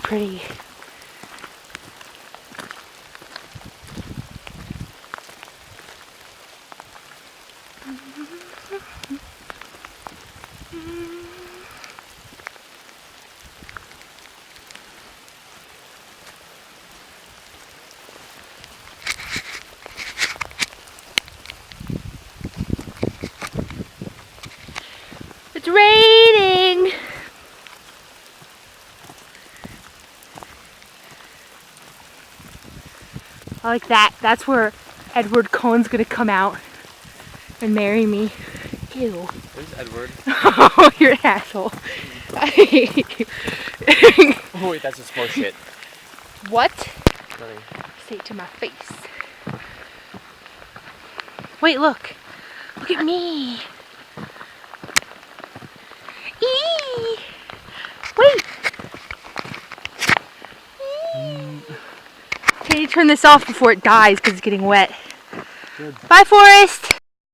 pretty. It's raining! I like that. That's where Edward Cullen's gonna come out and marry me. Ew. Where's Edward? Oh, you're an asshole. Oh wait, that's just bullshit. What? Nothing. Say it to my face. Wait, look. Look at me. Eee! Wait. Okay, you turn this off before it dies because it's getting wet. Good. Bye, Forrest.